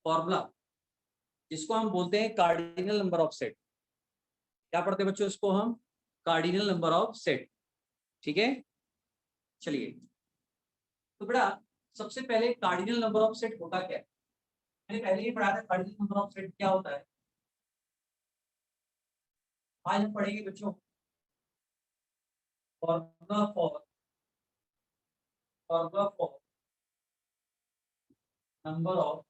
Formula जिसको हम बोलते हैं कार्डिनल नंबर ऑफ सेट। क्या पढ़ते हैं बच्चों इसको हम? Cardinal number of set. ठीक है, चलिए तो बेटा सबसे पहले कार्डिनल नंबर ऑफ सेट होता क्या है? मैंने पहले ही पढ़ा था कार्डिनल नंबर ऑफ सेट क्या होता है। आज हम पढ़ेंगे बच्चों फॉर्मूला फॉर नंबर ऑफ,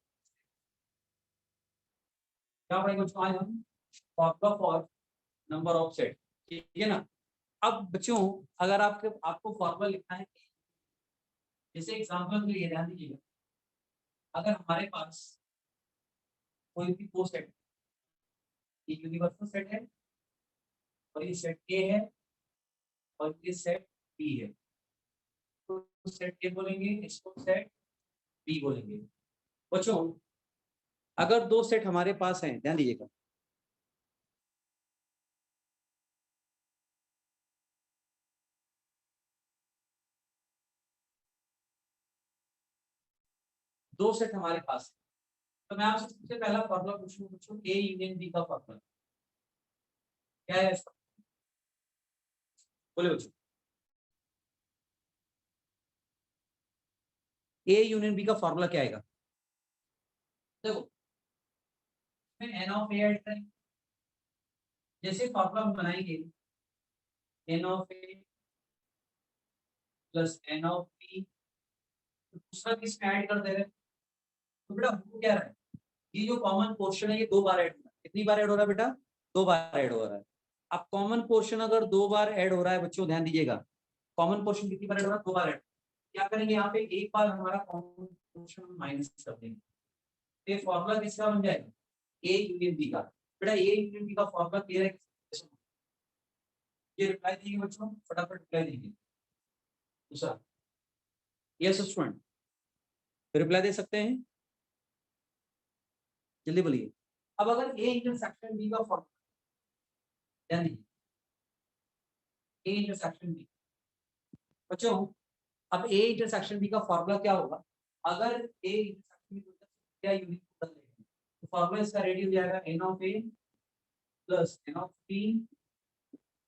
क्या पढ़ेंगे बच्चों आज हम? Formula for number of set. ठीक है ना। अब बच्चों अगर आपको फॉर्मूला लिखना है, जैसे एग्जांपल के लिए ध्यान दीजिएगा, अगर हमारे पास कोई भी दो सेट, एक यूनिवर्सल सेट है और ये सेट ए है और ये सेट बी है, तो सेट ए बोलेंगे, इसको सेट बी बोलेंगे। बच्चों अगर दो सेट हमारे पास हैं, ध्यान दीजिएगा, दो सेट हमारे पास है, तो मैं आपसे सबसे पहला फॉर्मूला पूछूं बच्चों, ए यूनियन बी का फॉर्मूला क्या है इसका? बोले बच्चों, ए यूनियन बी का फॉर्मूला क्या आएगा? देखो एन ऑफ ए ऐड करेंगे, जैसे फॉर्मूला हम बनाएंगे n of A plus N of B, दूसरा किस में ऐड कर दे रहे हैं, तो बेटा हो क्या रहा है, ये जो कॉमन पोर्शन है ये दो बार ऐड हो रहा है। कितनी बार ऐड हो रहा है बेटा? दो बार ऐड हो रहा है। अब कॉमन पोर्शन अगर दो बार ऐड हो रहा है बच्चों, ध्यान दीजिएगा, कॉमन पोर्शन कितनी बार ऐड हो रहा है? दो बार ऐड। क्या करेंगे यहाँ पे, एक बार हमारा कॉमन पोर्शन माइनस कर देंगे, तो ये फॉर्मूला किसका बन जाएगा? ए यूनियन बी का। बेटा ए यूनियन बी का फॉर्मूला क्लियर है? ये रिप्लाई दीजिए बच्चों, फटाफट रिप्लाई दीजिए। दूसरा यस स्टूडेंट, रिप्लाई दे सकते हैं, जल्दी बोलिए। अब अगर ए इंटरसेक्शन बी का फॉर्मूला, ध्यान दीजिए, ए इंटरसेक्शन बी बच्चों, अब ए इंटरसेक्शन बी का फॉर्मूला क्या होगा? अगर ए इंटरसेक्शन बी क्या यूनिट बदल देगा, तो फॉर्मूला इसका रेडी हो जाएगा n of A plus N of B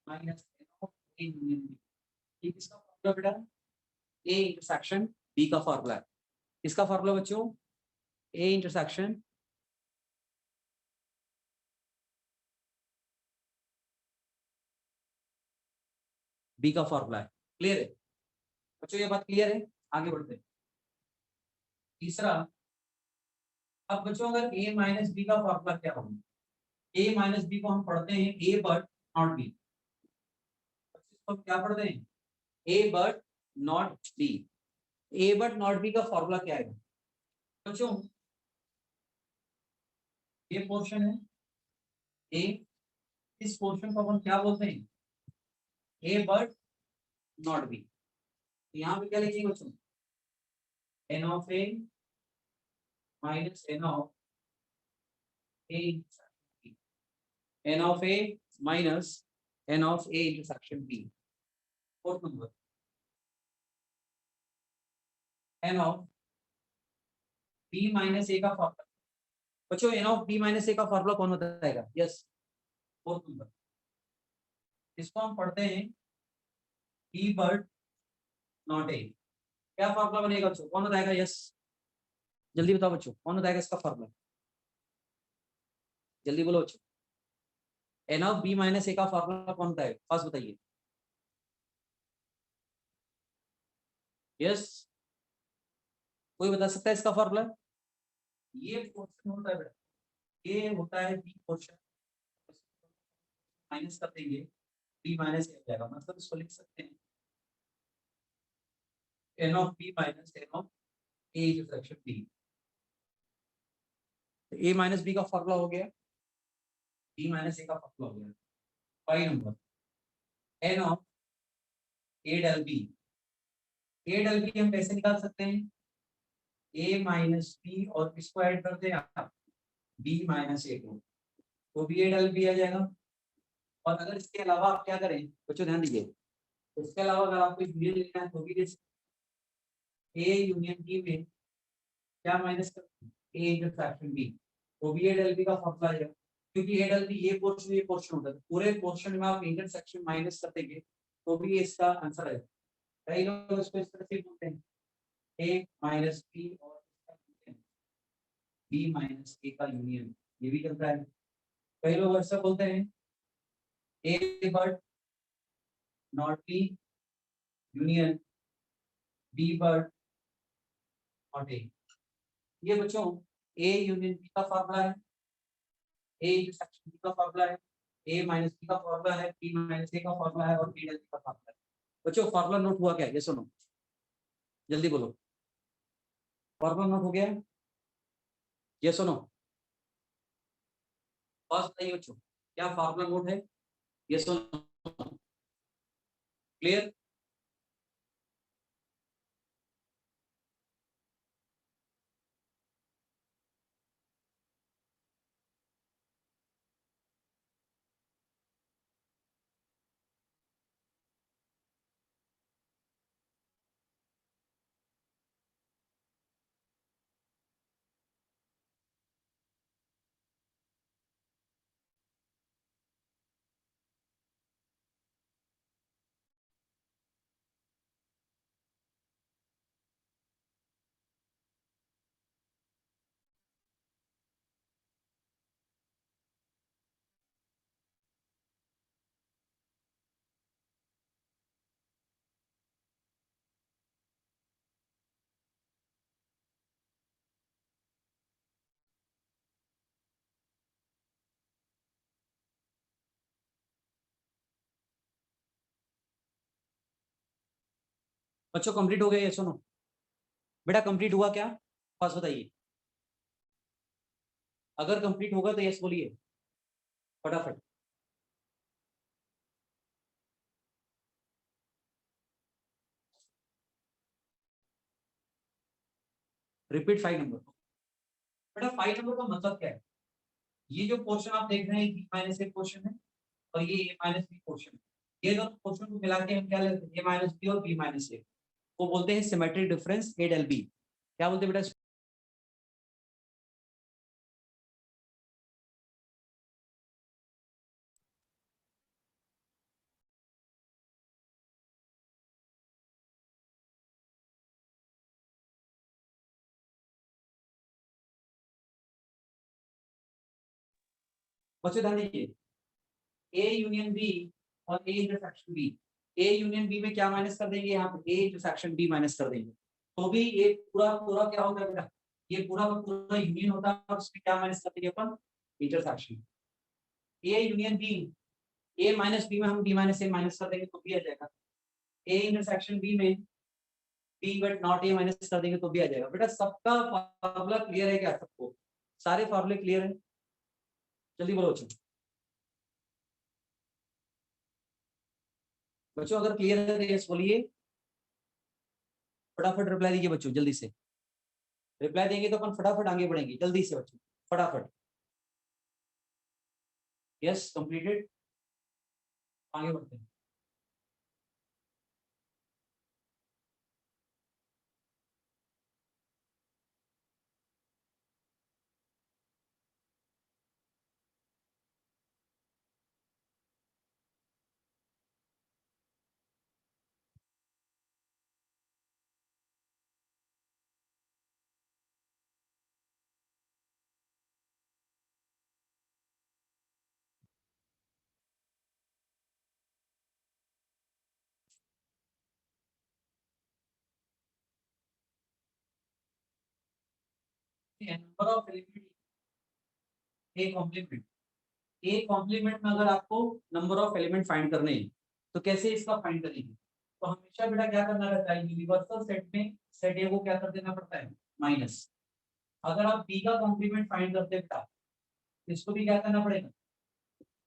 minus n of A union B. ये किसका फॉर्मूला बेटा? ए इंटरसेक्शन बी का फॉर्मूला है। किसका फॉर्मूला बच्चों? ए इंटरसेक्शन बी का फॉर्मूला है। क्लियर है बच्चों, ये बात क्लियर है? आगे बढ़ते हैं। तीसरा, अब बच्चों अगर a माइनस बी का फॉर्मूला क्या होगा? a माइनस बी को हम पढ़ते हैं a बट नॉट b। तो क्या पढ़ते हैं? a but not b। a but not b का फॉर्मूला क्या है बच्चों? ये पोर्शन है a, इस पोर्शन को हम क्या बोलते हैं? a but not b। यहाँ पे क्या लिखेंगे बच्चों? n of a minus n of a, n of a minus n of a intersection b। Fourth number n of b minus a का फॉर्मूला बच्चों, n of b minus a का formula कौन बताएगा? यस, फोर्थ नंबर, इसको हम पढ़ते हैं b but not a। क्या फॉर्मूला बनेगा बच्चों? कौन बताएगा? यस, जल्दी बताओ बच्चों, कौन बताएगा इसका फॉर्मूला? जल्दी बोलो बच्चों, n of b minus a का फॉर्मूला कौन बताएगा? फर्स्ट बताइए। यस, कोई बता सकता है इसका फॉर्मूला? ये पोर्शन होता है बेटा, ये होता है बी पोर्शन, माइनस कर देंगे, बी माइनस ए हो जाएगा, मतलब इसको लिख सकते हैं n of b minus n of a intersection b। a minus b का फॉर्मूला हो गया, b माइनस a का फॉर्मूला हो गया। 5 number n of a del b। a del b हम कैसे निकाल सकते हैं? a माइनस b और इसको ऐड कर दें आप b माइनस a को, तो b a del b आ जाएगा। और अगर इसके अलावा आप क्या करें बच्चों, ध्यान दीजिए, तो इसके अलावा अगर आपको यूनियन लिखना है तो भी ए यूनियन बी में क्या माइनस कर ए इंटरसेक्शन बी, तो भी ए डेल बी का फॉर्मूला है, क्योंकि ए डेल बी ये पोर्शन होता है, पूरे पोर्शन में आप इंटरसेक्शन माइनस कर देंगे तो भी ये इसका आंसर है। कई लोग इसको इस तरह से बोलते हैं ए माइनस बी और बी माइनस ए का यूनियन, ये भी चलता है। कई लोग ऐसा बोलते हैं A but not B union B but not A. ये बच्चों ए यूनियन बी का फॉर्मूला है, ए इंटरसेक्शन बी का फॉर्मूला है, ए माइनस बी का फॉर्मूला है, बी माइनस ए का फॉर्मूला है और बी डेल बी का फॉर्मूला है। बच्चों फॉर्मूला नोट हुआ क्या? ये सुनो, जल्दी बोलो, फॉर्मूला नोट हो गया? ये सुनो, फर्स्ट बताइए बच्चों, क्या फॉर्मूला नोट है? ये सुनो, क्लियर? बच्चों कंप्लीट हो गया? ये सुनो बेटा, कंप्लीट हुआ क्या? फर्स्ट बताइए, अगर कंप्लीट होगा तो यस बोलिए फटाफट। Repeat 5 number. बेटा 5 नंबर का मतलब क्या है? ये जो पोर्शन आप देख रहे हैं बी माइनस ए पोर्शन है और ये ए माइनस बी पोर्शन है, ये दोनों पोर्शन को मिला के हम क्या लेते हैं? ए माइनस बी और बी माइनस ए, वो बोलते हैं सिमेट्रिक डिफरेंस ए डेल बी। क्या बोलते हैं बेटा? बच्चों ध्यान दीजिए, ए यूनियन बी और A intersection B, A union B में क्या माइनस कर देंगे? यहाँ पे ए इंटरसेक्शन बी माइनस कर देंगे, तो भी ये पूरा पूरा क्या होगा बेटा? ये पूरा का पूरा यूनियन होता है और उसमें क्या माइनस कर देंगे अपन? Intersection. A union B, A minus B में हम बी माइनस ए माइनस कर देंगे तो भी आ जाएगा। ए इंटरसेक्शन बी में B but not A minus कर देंगे तो भी आ जाएगा। बेटा सबका फॉर्मूला क्लियर है क्या सबको? सारे फॉर्मूले क्लियर है? जल्दी बोलो बच्चों। बच्चों अगर क्लियर है तो यस बोलिए, फटाफट रिप्लाई दीजिए बच्चों, जल्दी से रिप्लाई देंगे तो अपन फटाफट आगे बढ़ेंगे, जल्दी से बच्चों फटाफट। यस कंप्लीटेड, आगे बढ़ते हैं। Number of element A complement, A complement में अगर आपको नंबर ऑफ एलिमेंट फाइंड करने हैं तो कैसे इसका फाइंड करेंगे? तो हमेशा बेटा क्या करना रहता है? यूनिवर्सल सेट में सेट ए को क्या कर देना पड़ता है? माइनस। अगर आप बी का कॉम्प्लीमेंट फाइंड करते हैं बेटा, इसको भी क्या करना पड़ेगा?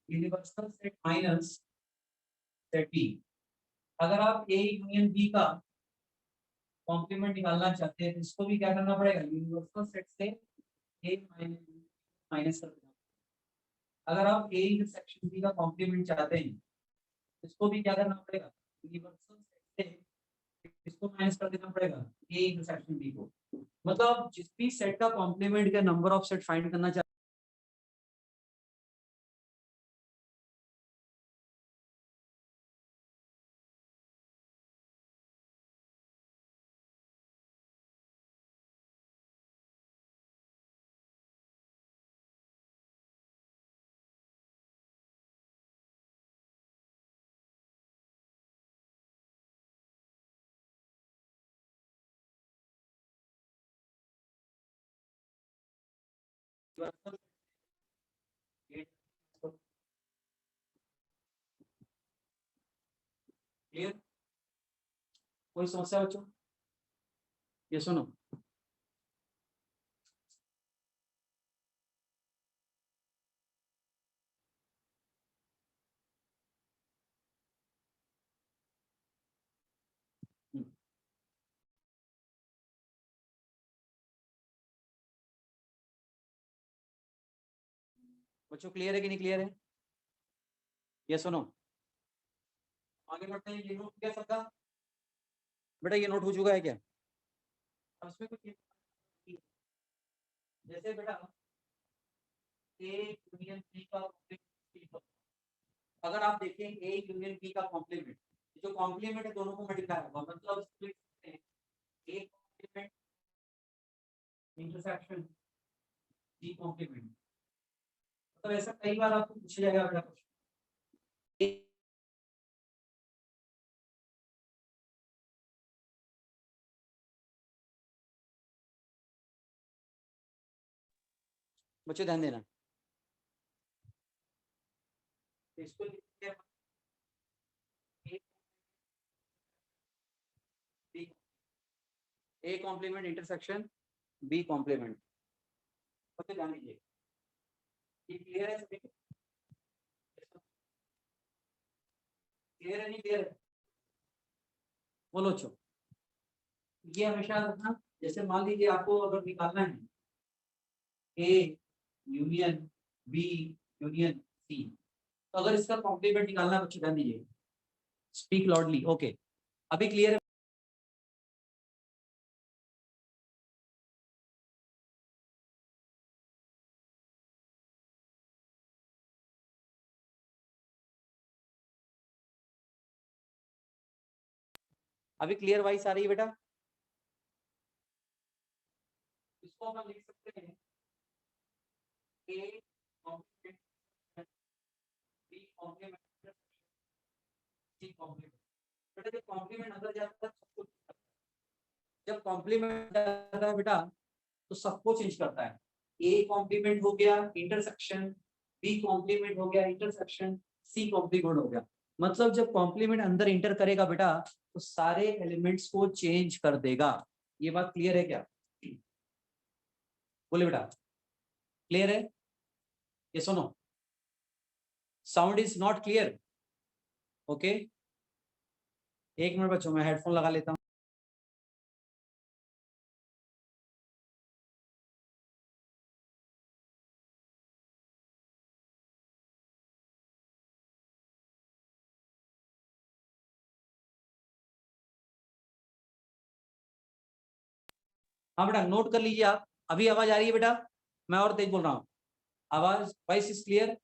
Universal set minus set B. अगर आप ए यूनियन बी का कॉम्प्लीमेंट निकालना चाहते हैं तो इसको भी क्या करना पड़ेगा? यूनिवर्सल सेट से ए माइनस कर देना। अगर आप ए इंटरसेक्शन बी का कॉम्प्लीमेंट चाहते हैं, इसको भी क्या करना पड़ेगा, यूनिवर्सल सेट से इसको माइनस कर देना पड़ेगा ए इंटरसेक्शन बी को। मतलब आप जिस भी सेट का कॉम्प्लीमेंट का नंबर ऑफ सेट फाइंड करना चाहते क्लियर? कोई समस्या बच्चों? ये सुनो, बच्चों क्लियर है कि नहीं क्लियर है? ये सुनो, आगे बढ़ते हैं। ये नोट क्या सबका बेटा, ये नोट हो चुका है क्या? अब इसमें कुछ जैसे बेटा ए यूनियन बी का कॉम्प्लीमेंट, अगर आप देखें ए यूनियन बी का कॉम्प्लीमेंट, जो कॉम्प्लीमेंट है दोनों को मल्टीप्लाई होगा, मतलब A complement intersection B complement. मतलब ऐसा कई बार आपको पूछा जाएगा बेटा कुछ। बच्चों ध्यान देना, इसको A complement intersection B complement. बच्चों ध्यान दीजिए, ये क्लियर है सभी? क्लियर है नहीं क्लियर है? बोलो बच्चों। ये हमेशा रखना, जैसे मान लीजिए आपको अगर निकालना है A union B union C, तो अगर इसका कॉम्प्लीमेंट निकालना है बच्चों ध्यान दीजिए, स्पीक लाउडली। ओके, अभी क्लियर है? अभी क्लियर वाइस आ रही है बेटा? इसको हम लिख सकते हैं A complement B complement C complement. बेटा जब कॉम्प्लीमेंट अंदर जाता है सब कुछ, जब कॉम्प्लीमेंट जाता है बेटा तो सबको चेंज करता है। ए कॉम्प्लीमेंट हो गया इंटरसेक्शन, बी कॉम्प्लीमेंट हो गया इंटरसेक्शन, सी कॉम्प्लीमेंट हो गया। मतलब जब कॉम्प्लीमेंट अंदर इंटर करेगा बेटा तो सारे एलिमेंट्स को चेंज कर देगा। ये बात क्लियर है क्या? बोले बेटा क्लियर है? ये सुनो, sound is not clear? Okay, एक मिनट बच्चों मैं हेडफोन लगा लेता हूँ। हाँ बेटा नोट कर लीजिए आप। अभी आवाज आ रही है बेटा? मैं और तेज बोल रहा हूँ, आवाज voice is clear?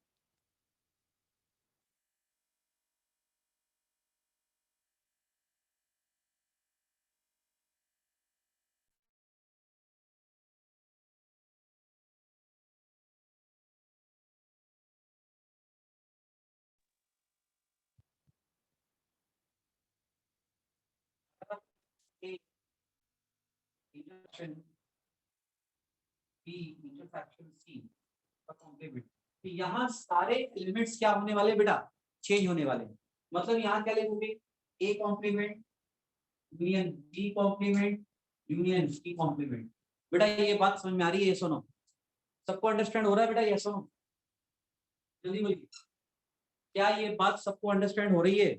Intersection B intersection C का कॉम्प्लीमेंट, तो यहाँ सारे एलिमेंट्स क्या होने वाले बेटा? चेंज होने वाले। मतलब यहाँ क्या लिखोगे? A complement union B complement union C complement. बेटा ये बात समझ में आ रही है? ये सुनो, सबको अंडरस्टैंड हो रहा है बेटा? ये सुनो जल्दी बोलिए, क्या ये बात सबको अंडरस्टैंड हो रही है?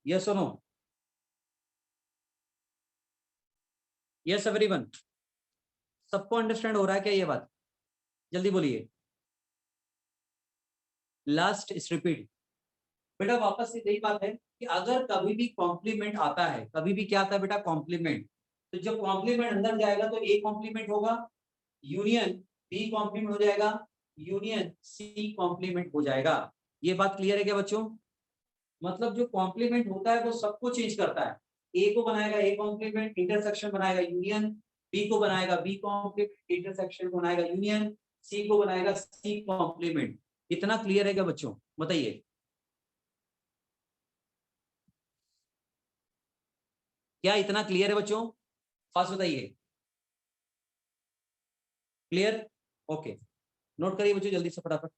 ये सुनो, यस एवरीवन, सबको अंडरस्टैंड हो रहा है क्या ये बात? जल्दी बोलिए। Last is repeat. बेटा वापस से यही बात है कि अगर कभी भी कॉम्प्लीमेंट आता है, कभी भी क्या आता है बेटा कॉम्प्लीमेंट, तो जब कॉम्प्लीमेंट अंदर जाएगा तो ए कॉम्प्लीमेंट होगा, यूनियन बी कॉम्प्लीमेंट हो जाएगा, यूनियन सी कॉम्प्लीमेंट हो जाएगा। ये बात क्लियर है क्या बच्चों? मतलब जो कॉम्प्लीमेंट होता है वो सबको चेंज करता है। ए को बनाएगा ए कॉम्प्लीमेंट, इंटरसेक्शन बनाएगा यूनियन, बी को बनाएगा बी कॉम्प्लीमेंट, इंटरसेक्शन बनाएगा यूनियन, सी को बनाएगा सी कॉम्प्लीमेंट। इतना क्लियर है क्या बच्चों? बताइए। क्या इतना क्लियर है बच्चों? फास्ट बताइए। क्लियर? ओके। नोट करिए बच्चों जल्दी से फटाफट।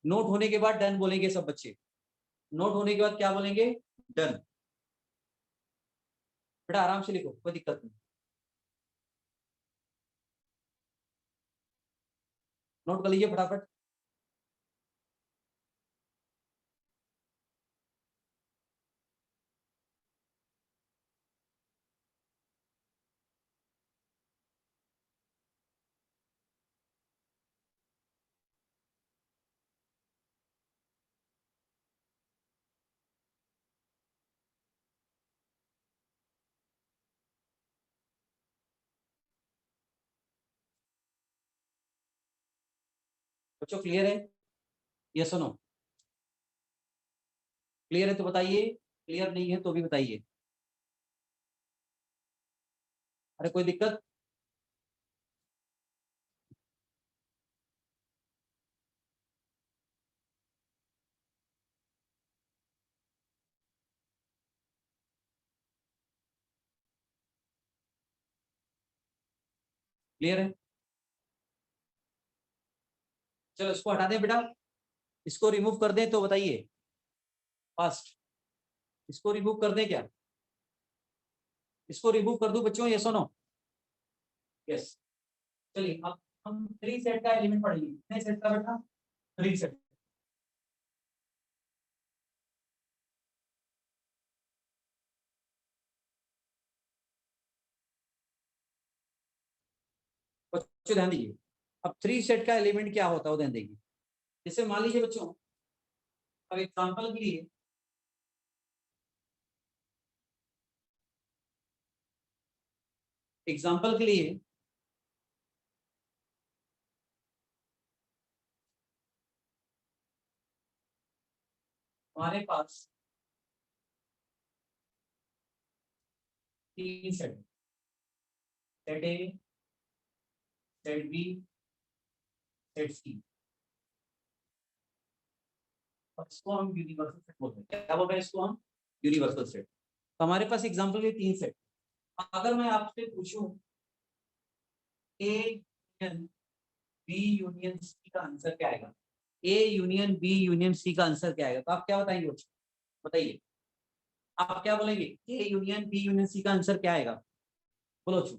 नोट होने के बाद डन बोलेंगे सब बच्चे। नोट होने के बाद क्या बोलेंगे? डन। बेटा आराम से लिखो, कोई दिक्कत नहीं। नोट कर लीजिए फटाफट। बच्चों क्लियर है? ये सुनो, क्लियर है तो बताइए, क्लियर नहीं है तो भी बताइए। अरे कोई दिक्कत? क्लियर है? चलो इसको हटा दें बेटा, इसको रिमूव कर दें तो बताइए फास्ट। इसको रिमूव कर दें क्या? इसको रिमूव कर दूं बच्चों, ये सुनो। यस। चलिए अब हम थ्री सेट का एलिमेंट पढ़ेंगे। कितने सेट का बेटा? Three set. बच्चों ध्यान दीजिए, अब थ्री सेट का एलिमेंट क्या होता है वो ध्यान देंगे। जैसे मान लीजिए बच्चों, अब एग्जांपल के लिए, एग्जांपल के लिए हमारे पास तीन set, set A, set B, set C, और इसको हम यूनिवर्सल सेट बोलते हैं। क्या बोल रहे हैं इसको हम? Universal set. तो हमारे पास एग्जांपल के तीन सेट। अगर मैं आपसे पूछूं A union B union C का आंसर क्या आएगा, A union B union C का आंसर क्या आएगा, तो आप क्या बताएंगे बच्चों? बताइए, आप क्या बोलेंगे? A union B union C का आंसर क्या आएगा? बोलो बच्चों।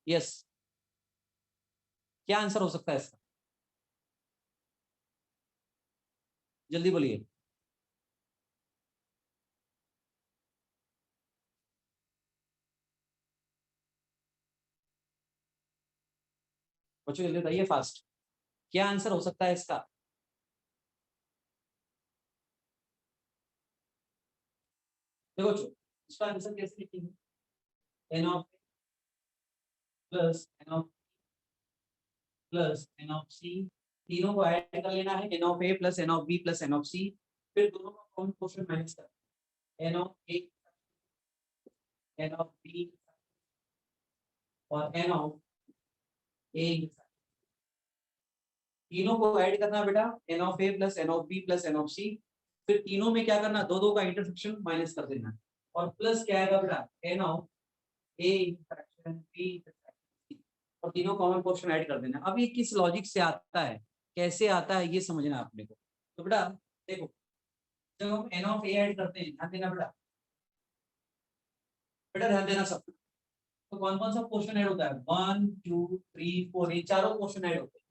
यस। क्या आंसर हो सकता है इसका? जल्दी बोलिए। बच्चों जल्दी बताइए फास्ट, क्या आंसर हो सकता है इसका? देखो बच्चों, इसका आंसर कैसे लिखेंगे? N of plus N of plus N of C, तीनों को ऐड कर लेना है, N of A plus N of B plus N of C, फिर दोनों का कॉमन क्वोशिएंट माइनस कर, N of A, N of B और एन ऑफ ए, तीनों को ऐड करना बेटा, N of A plus N of B plus N of C, फिर तीनों में क्या करना, दो दो का इंटरसेक्शन माइनस कर देना, और प्लस क्या आएगा बेटा, N of A intersection B intersection C, और तीनों कॉमन क्वोशिएंट ऐड कर देना। अब ये किस लॉजिक से आता है, कैसे आता है, ये समझना है अपने को। तो बेटा देखो, जब हम एन ऑफ ए ऐड करते हैं, ध्यान देना बेटा, बेटा ध्यान देना सब। तो कौन कौन सा क्वेश्चन ऐड होता है? 1 2 3 4, ये चारों क्वेश्चन ऐड होते हैं।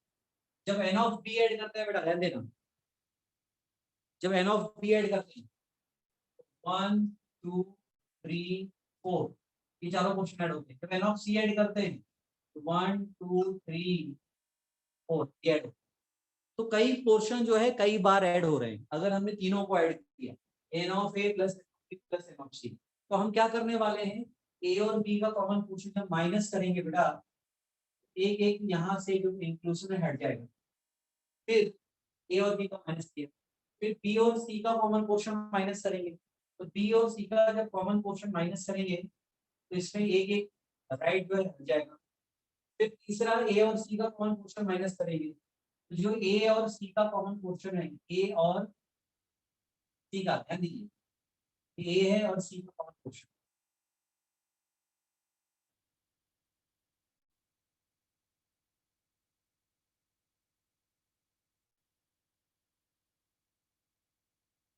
जब एन ऑफ बी ऐड करते हैं बेटा, ध्यान देना, जब एन ऑफ बी ऐड करते हैं, 1 2 3 4, ये चारों क्वेश्चन ऐड होते हैं। जब एन ऑफ सी ऐड करते हैं तो 1 2 3 4, ये ऐड होते हैं। तो कई पोर्शन जो है कई बार ऐड हो रहे हैं। अगर हमने तीनों को ऐड किया N of A plus N of C, तो हम क्या करने वाले हैं, ए और बी का कॉमन पोर्शन जब माइनस करेंगे बेटा, एक एक यहाँ से जो इंक्लूसिव में हट जाएगा, फिर ए और बी का माइनस किया, फिर बी और सी का कॉमन पोर्शन माइनस करेंगे, तो बी और सी का जब कॉमन पोर्शन माइनस करेंगे तो इसमें एक एक राइट जो है हट जाएगा, फिर तीसरा ए और सी का कॉमन पोर्शन माइनस करेंगे, तो जो ए और सी का कॉमन पोर्शन है, ए और सी का, ध्यान दीजिए ए है और सी का कॉमन पोर्शन,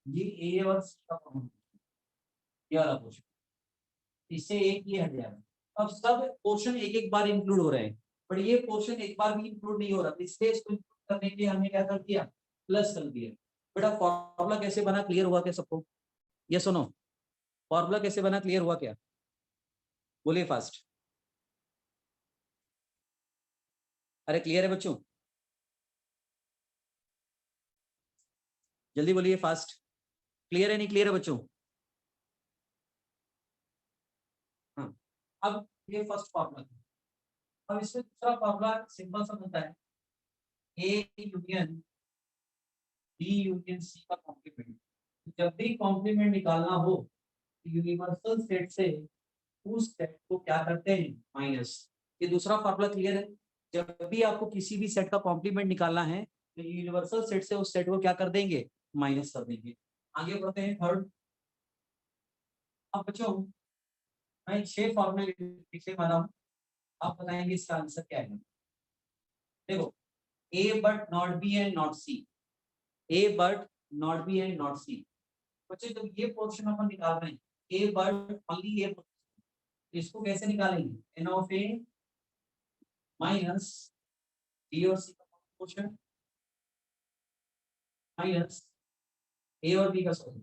ये ए और सी का कॉमन पोर्शन, ये वाला पोर्शन, इससे एक ये हट जाएगा। अब सब पोर्शन एक एक बार इंक्लूड हो रहे हैं, पर ये पोर्शन एक बार भी इंक्लूड नहीं हो रहा, इसलिए इसको इंक्लूड करने के लिए हमने क्या कर दिया, प्लस कर दिया। बेटा फॉर्मूला कैसे बना, क्लियर हुआ क्या सबको? ये सुनो, फॉर्मूला कैसे बना, क्लियर हुआ क्या? बोलिए फास्ट। अरे क्लियर है बच्चों? जल्दी बोलिए फास्ट। क्लियर है नहीं क्लियर है बच्चों? हाँ, अब ये फर्स्ट फॉर्मूला, अब इसमें दूसरा फॉर्मूला सिंपल सा होता है, A union B union C का कॉम्प्लीमेंट। जब भी कॉम्प्लीमेंट निकालना हो तो यूनिवर्सल सेट से उस सेट को क्या करते हैं, माइनस। ये दूसरा फॉर्मूला क्लियर है? जब भी आपको किसी भी सेट का कॉम्प्लीमेंट निकालना है तो यूनिवर्सल सेट से उस सेट को क्या कर देंगे, माइनस कर देंगे। आगे बढ़ते हैं थर्ड। अब बच्चों मैं 6 फॉर्मूले लिखे वाला हूँ, आप बताएंगे इसका आंसर क्या है। देखो, A but not B and not C, A but not B and not C. बच्चे जब ये पोर्शन अपन निकाल रहे हैं, ए बट ओनली ए, इसको कैसे निकालेंगे, n of A minus B और सी का पोर्शन माइनस ए और बी का सॉरी,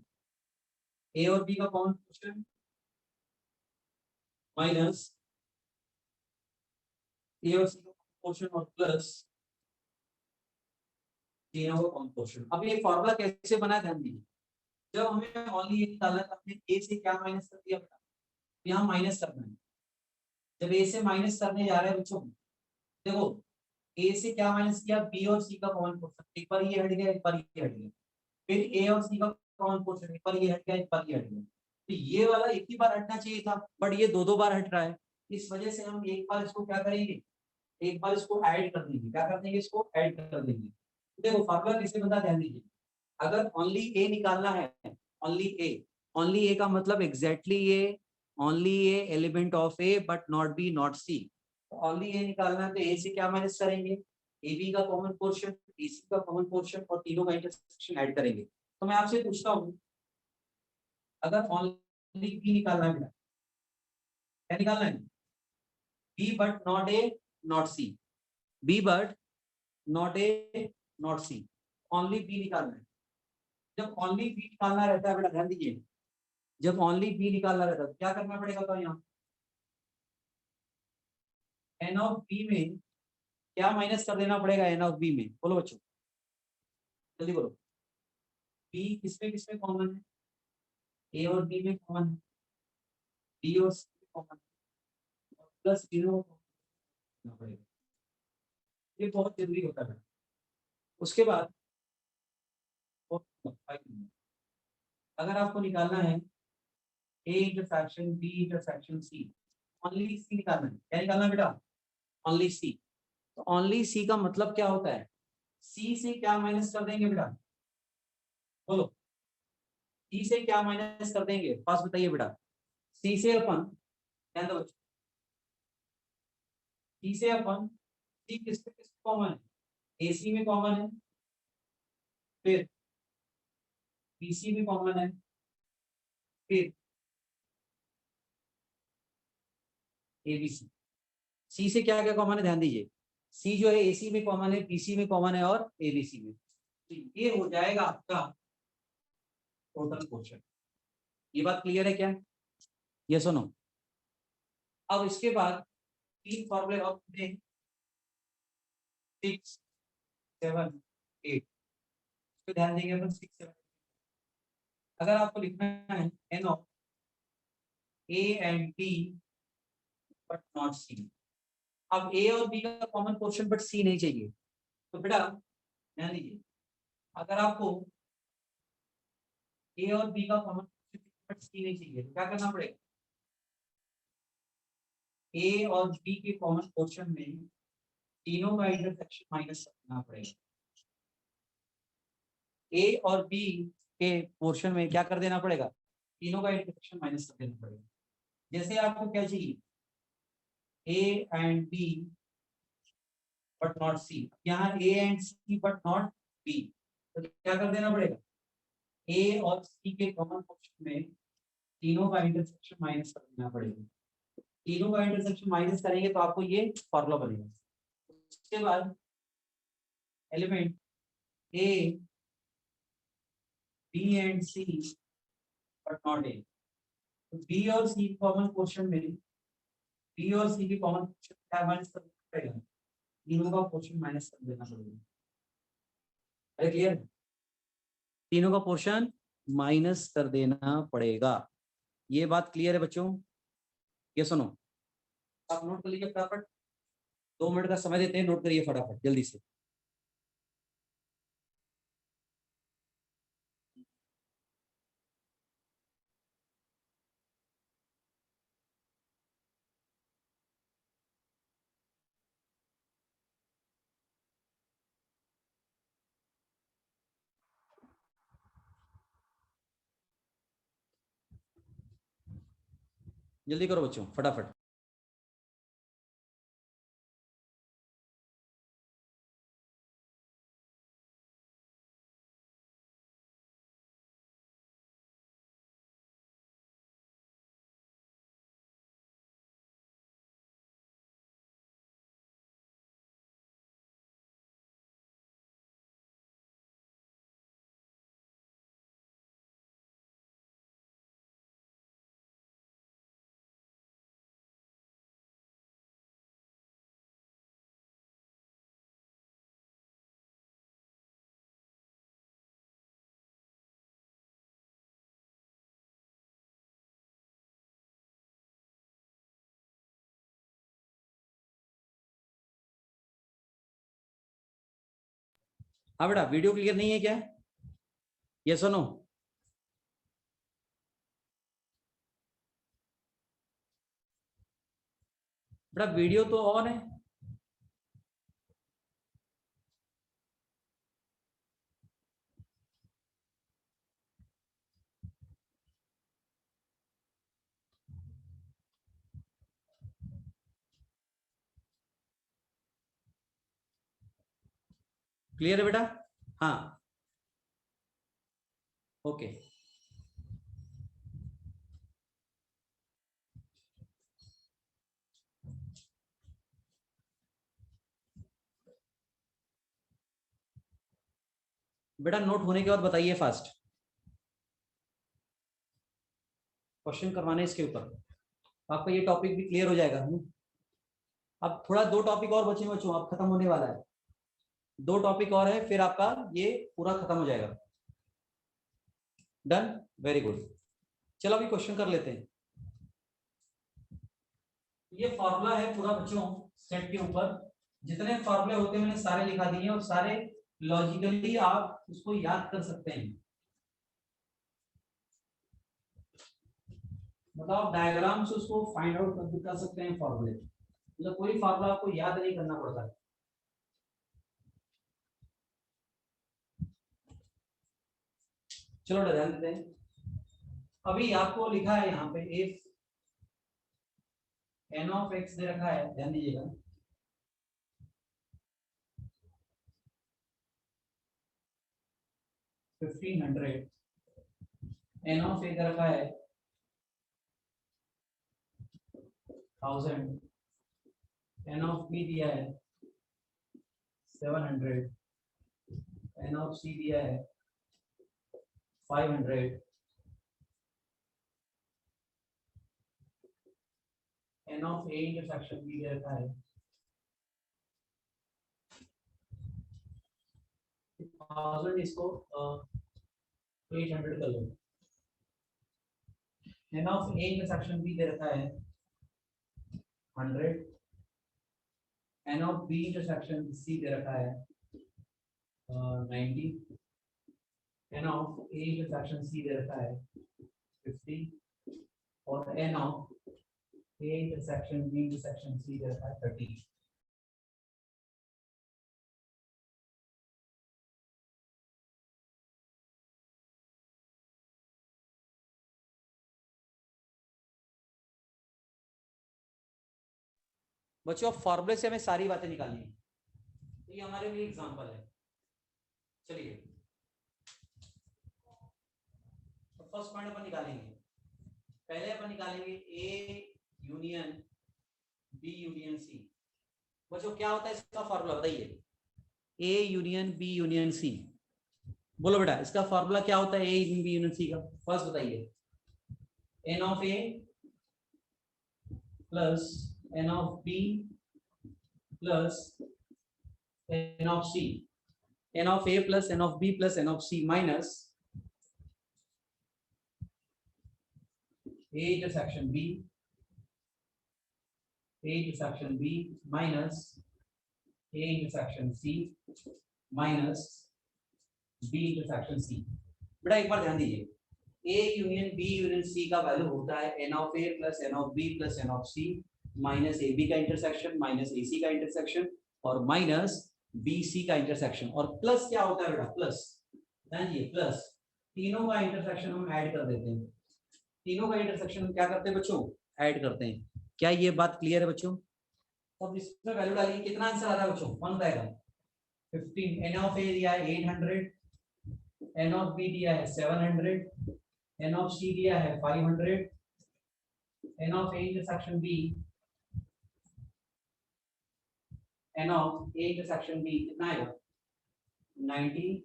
ए और बी का कॉमन पोर्शन माइनस ए और सी का पोर्शन और प्लस तीनों का कॉमन पोर्शन। अब ये फॉर्मूला कैसे बना है ध्यान दीजिए। जब हमें ओनली ये निकालना है, हमने ए से क्या माइनस कर दिया बेटा, यहाँ माइनस करना है। जब ए से माइनस करने जा रहे हैं बच्चों, देखो ए से क्या माइनस किया, बी और सी का कॉमन पोर्शन, एक बार ये हट गया एक बार ये हट गया, फिर ए और सी का कॉमन पोर्शन, एक बार ये हट गया एक बार ये हट गया। तो ये वाला एक ही बार हटना चाहिए था, बट ये दो दो बार हट रहा है, इस वजह से हम एक बार इसको क्या करेंगे, एक बार इसको ऐड कर देंगे। क्या कर देंगे, इसको ऐड कर देंगे। देखो फार्मूला किससे बनता है, ध्यान दीजिए। अगर ओनली ए निकालना है, ओनली ए, ओनली ए का मतलब exactly A, only A element of A but not B not C. Only A निकालना है तो ए से क्या माइनस करेंगे, ए बी का कॉमन पोर्शन, ए सी का कॉमन पोर्शन और तीनों का इंटरसेक्शन ऐड करेंगे। तो मैं आपसे पूछता हूँ, अगर ओनली बी निकालना है बेटा, क्या निकालना है, B but not A not C, B but not A not C, only B निकालना है। जब ओनली बी निकालना रहता है बेटा, ध्यान दीजिए, जब ओनली बी निकालना रहता है तो क्या करना पड़ेगा, तो यहाँ एन ऑफ बी में क्या माइनस कर देना पड़ेगा, एन ऑफ बी में, बोलो बच्चों जल्दी बोलो। बी किसमें कॉमन है, ए और बी में कॉमन है, बी और सी में कॉमन है, प्लस तीनों को करना पड़ेगा। ये बहुत जरूरी होता है। उसके बाद अगर आपको निकालना है A intersection B intersection C, only C निकालना है। क्या निकालना है बेटा, ओनली सी। तो ओनली सी का मतलब क्या होता है, सी से क्या माइनस कर देंगे बेटा, बोलो सी से क्या माइनस कर देंगे, पास बताइए बेटा। सी से अपन, ध्यान दो बच्चों, सी से अपन, सी किस कॉमन है, एसी में कॉमन है, फिर बीसी में कॉमन है, फिर एबीसी। सी से क्या क्या कॉमन है, ध्यान दीजिए। सी जो है एसी में कॉमन है, बीसी में कॉमन है और एबीसी में। तो ये हो जाएगा आपका टोटल क्वेश्चन। ये बात क्लियर है क्या, ये सुनो। अब इसके बाद तीन फॉर्मूले और, 6 7 8, इस पे ध्यान देंगे अपन 6 7। अगर आपको लिखना है N of A and B but not C, अब ए और बी का कॉमन पोर्शन बट सी नहीं चाहिए, तो बेटा ध्यान दीजिए, अगर आपको ए और बी का कॉमन पोर्शन बट सी नहीं चाहिए तो क्या करना पड़ेगा, ए और बी के कॉमन पोर्शन में तीनों का इंटरसेक्शन माइनस करना पड़ेगा। ए और बी के पोर्शन में क्या कर देना पड़ेगा, तीनों का इंटरसेक्शन माइनस कर देना पड़ेगा। जैसे आपको क्या चाहिए, A and B but not C, यहाँ A and C but not B, तो क्या कर देना पड़ेगा, ए और सी के कॉमन पोर्शन में तीनों का इंटरसेक्शन माइनस कर देना पड़ेगा। तीनों का इंटरसेक्शन माइनस करेंगे तो आपको ये फॉर्मूला बनेगा। उसके बाद element A B and C but not A, तो बी और सी कॉमन पोर्शन में बी और सी की कॉमन पोर्शन क्या माइनस करना पड़ेगा, तीनों का पोर्शन माइनस कर देना पड़ेगा। अरे क्लियर, तीनों का पोर्शन माइनस कर देना पड़ेगा। ये बात क्लियर है बच्चों, ये सुनो, आप नोट कर लीजिए फटाफट, 2 मिनट का समय देते हैं, नोट करिए फटाफट जल्दी से। जल्दी करो बच्चों फटाफट। हाँ बेटा, वीडियो क्लियर नहीं है क्या, ये सुनो, बेटा वीडियो तो ऑन है। क्लियर है बेटा, हाँ ओके। बेटा नोट होने के बाद बताइए फास्ट, क्वेश्चन करवाने इसके ऊपर, आपका ये टॉपिक भी क्लियर हो जाएगा। अब थोड़ा 2 टॉपिक और बचे बच्चों, अब खत्म होने वाला है, 2 टॉपिक और है फिर आपका ये पूरा खत्म हो जाएगा। Done, very good. चलो अभी क्वेश्चन कर लेते हैं। ये फॉर्मूला है पूरा बच्चों सेट के ऊपर, जितने फॉर्मूले होते हैं मैंने सारे लिखा दिए और सारे लॉजिकली आप उसको याद कर सकते हैं, मतलब आप डायग्राम से उसको फाइंड आउट कर सकते हैं फॉर्मूले, मतलब कोई फॉर्मूला आपको याद नहीं करना पड़ता। चलो ध्यान देते हैं, अभी आपको लिखा है यहाँ पे इफ एन ऑफ एक्स दे रखा है, ध्यान दीजिएगा, फिफ्टीन हंड्रेड, एन ऑफ ए दे रखा है 1000, एन ऑफ बी दिया है 700, एन ऑफ सी दिया है 500, N of A intersection B दे रखा है 1000 इसको 800 कर लो। N of A intersection B दे रखा है 100, N of B intersection C दे रखा है 90, N of A intersection C दे रखा है 50, और N of A intersection B intersection C दे रखा है 30। बच्चों फॉर्मूले से हमें सारी बातें निकालनी है, तो ये हमारे लिए एग्जांपल है। चलिए तो फर्स्ट पॉइंट अपन निकालेंगे। पहले अपन निकालेंगे A union B union C. बच्चों क्या होता है इसका फॉर्मूला बताइए? A union B union C, बोलो बेटा इसका फॉर्मूला क्या होता है A union B union C का? फर्स्ट बताइए। N of A plus N of B plus N of C, n of A plus N of B plus N of C minus A intersection B, A intersection B minus A intersection C minus B intersection C। बेटा एक बार ध्यान दीजिए, A union B union C का value होता है n of A plus n of B plus n of C minus AB का intersection minus AC का intersection और माइनस BC का इंटरसेक्शन, और प्लस क्या होता है बेटा? प्लस ध्यान दीजिए, प्लस तीनों का इंटरसेक्शन हम ऐड कर देते हैं। तीनों का इंटरसेक्शन क्या करते हैं बच्चों? ऐड करते हैं। क्या ये बात क्लियर है बच्चों? तो अब इसमें वैल्यू डालिए, कितना आंसर आ रहा है बच्चों? कौन बताएगा? 15। एन ऑफ ए दिया है 800, एन ऑफ बी दिया है 700, एन ऑफ सी दिया है 500, N of A intersection B, n of A intersection B कितना आएगा? 90,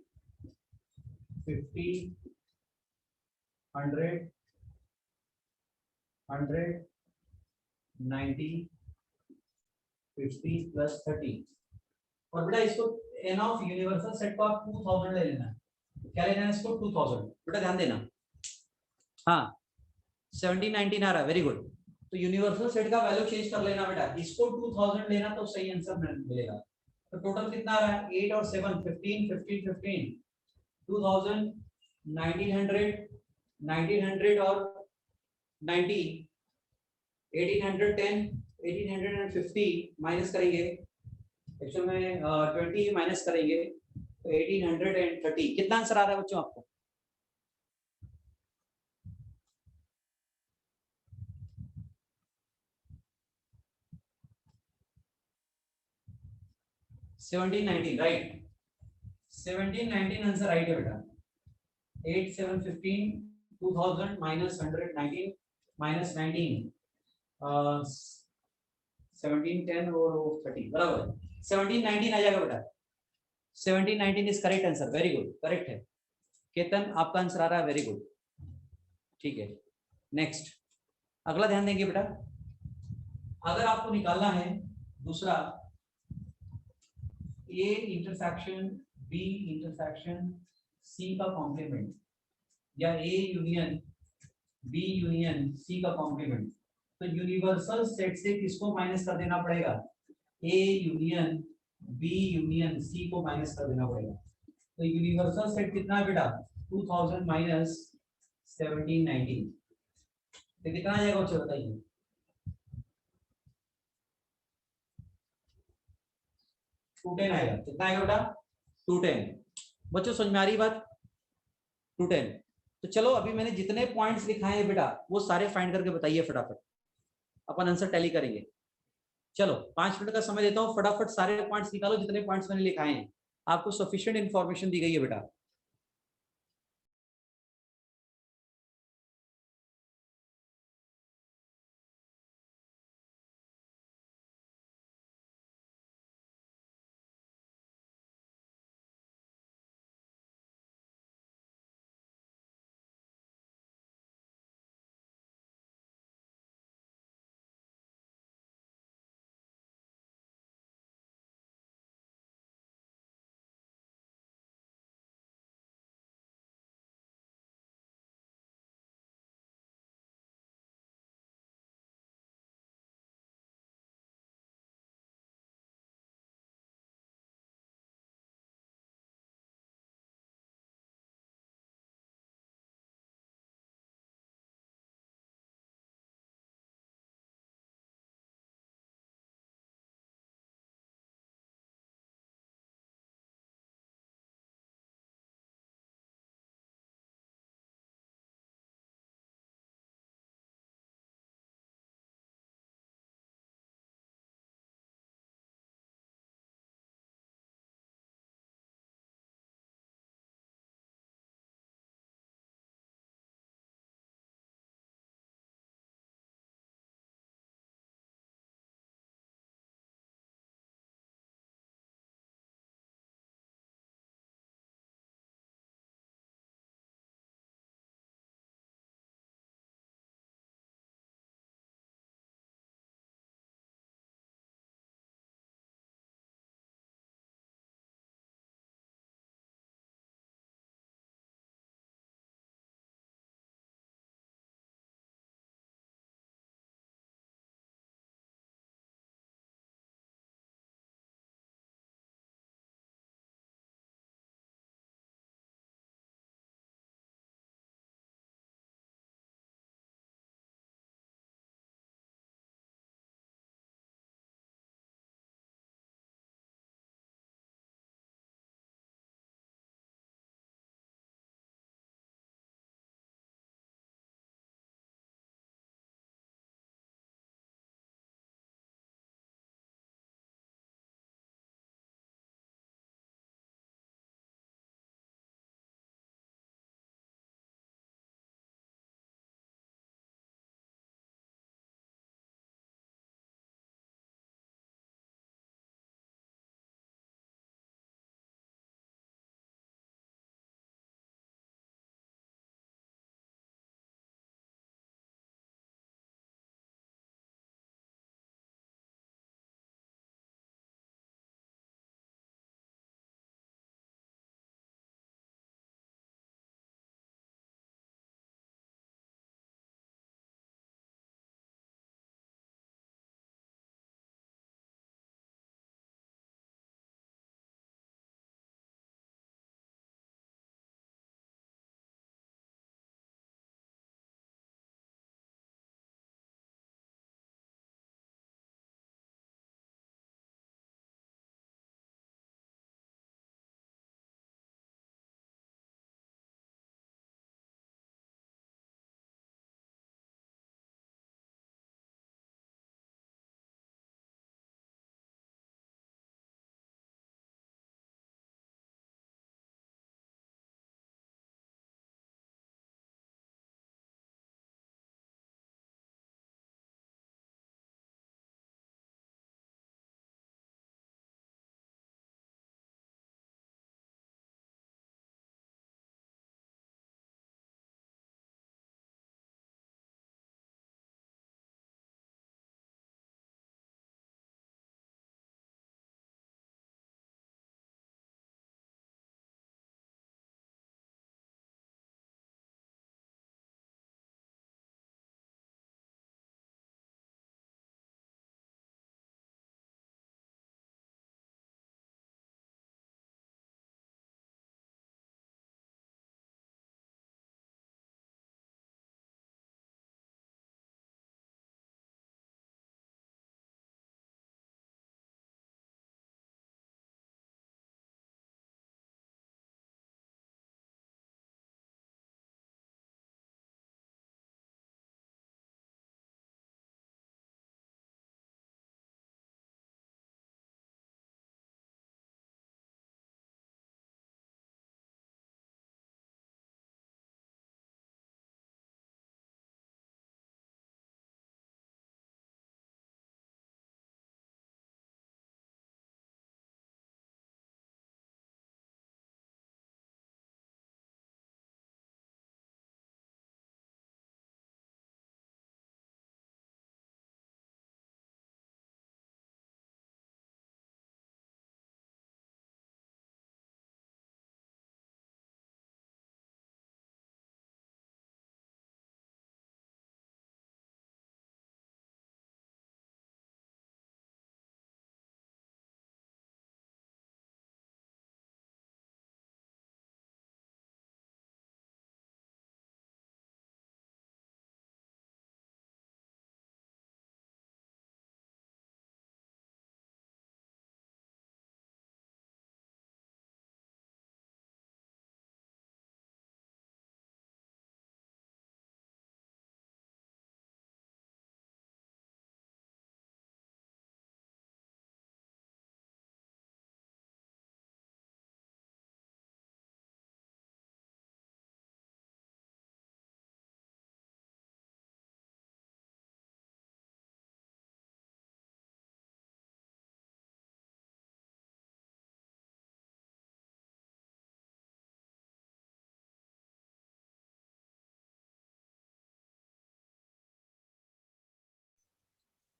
50, 100, 100, 90, 50 प्लस 30। और बेटा इसको एन ऑफ यूनिवर्सल सेट को आप 2000 ले लेना है। क्या लेना है इसको? 2000। बेटा ध्यान देना, हाँ 1719 आ रहा है, वेरी गुड। तो यूनिवर्सल सेट का वैल्यू चेंज कर लेना बेटा, इसको 2000 लेना तो सही आंसर मिलेगा। तो टोटल कितना आ रहा है? 8 और 7 15 15 15 2000 1900 1900 और 90 1810 1850 माइनस करेंगे, एक्चुअल में 20 माइनस करेंगे तो 1830। कितना आंसर आ रहा है बच्चों आपको? सेवनटीन 19 राइट, 1719 आंसर राइट है बेटा। 8 7 15 2000 माइनस 100 19 माइनस 19 1710 और 30 बराबर है 1719 आ जाएगा बेटा। 1719 is correct answer, very good, correct है केतन, आपका आंसर आ रहा है, वेरी गुड, ठीक है। नेक्स्ट अगला ध्यान देंगे बेटा, अगर आपको निकालना है दूसरा A intersection B intersection C का कॉम्प्लीमेंट या A union B union C का कॉम्प्लीमेंट, तो यूनिवर्सल सेट से किसको माइनस कर देना पड़ेगा? A union B union C को माइनस कर देना पड़ेगा। तो यूनिवर्सल सेट कितना है बेटा? 2000 माइनस 1719, तो कितना आ जाएगा बच्चों बताइए? 210 आएगा। कितना आएगा बेटा? 210। बच्चों समझ में आ रही बात? 210। तो चलो अभी मैंने जितने पॉइंट्स लिखाए हैं बेटा वो सारे फाइंड करके बताइए फटाफट, अपन आंसर टैली करेंगे। चलो 5 मिनट का समय देता हूँ, फटाफट सारे पॉइंट्स निकालो जितने पॉइंट्स मैंने लिखाए हैं। आपको सफिशिएंट इन्फॉर्मेशन दी गई है बेटा।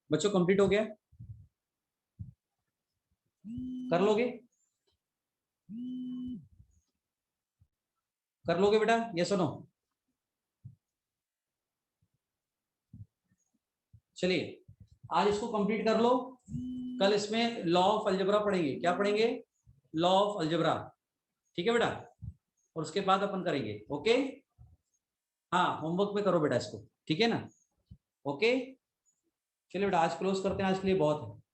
बच्चों कंप्लीट हो गया? कर लोगे? कर लोगे बेटा, ये सुनो। चलिए आज इसको कंप्लीट कर लो, कल इसमें लॉ ऑफ अलजेब्रा पढ़ेंगे। क्या पढ़ेंगे? Law of algebra. ठीक है बेटा, और उसके बाद अपन करेंगे। ओके, हाँ होमवर्क में करो बेटा इसको, ठीक है ना? ओके, चलिए बेटा आज क्लोज करते हैं, आज के लिए बहुत है।